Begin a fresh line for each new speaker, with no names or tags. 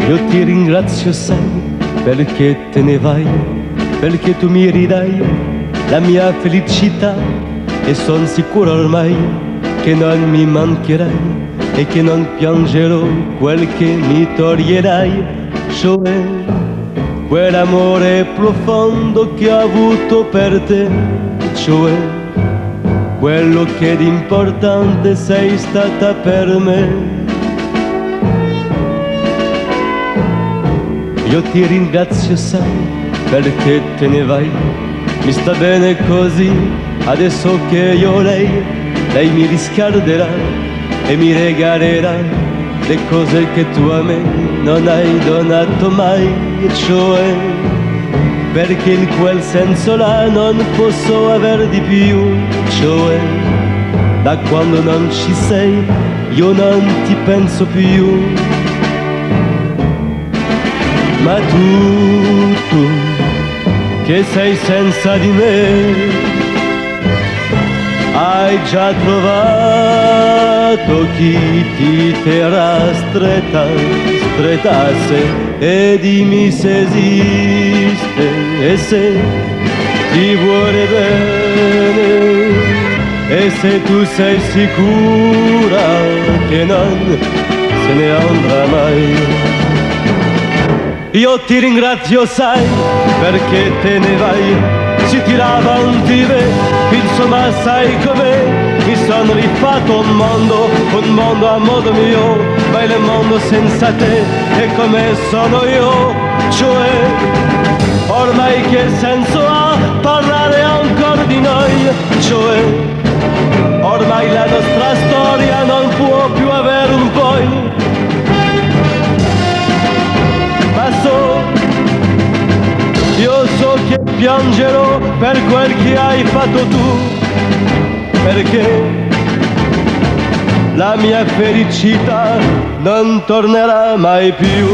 Io ti ringrazio, sai, perché te ne vai, perché tu mi ridai la mia felicità, e son sicuro ormai che non mi mancherai e che non piangerò quel che mi toglierai, cioè quell'amore profondo che ho avuto per te, cioè quello che d'importante sei stata per me. Io ti ringrazio, sai, perché te ne vai, mi sta bene così, adesso che io lei mi riscalderà e mi regalerà le cose che tu a me non hai donato mai, cioè perché in quel senso là non posso aver di più, cioè da quando non ci sei io non ti penso più. Ma tu che sei senza di me, hai già trovato chi ti terrà stretta a sé, e dimmi se esiste e se ti vuole bene, e se tu sei sicura che non se ne andrà mai. Io ti ringrazio, sai, perché te ne vai, si tira avanti me, insomma sai com'è, mi sono rifatto un mondo a modo mio, ma il mondo senza te è come sono io, cioè ormai che senso ha parlare ancora di noi, cioè ormai la nostra storia non può più avere un poi. Io so che piangerò per quel che hai fatto tu, perché la mia felicità non tornerà mai più.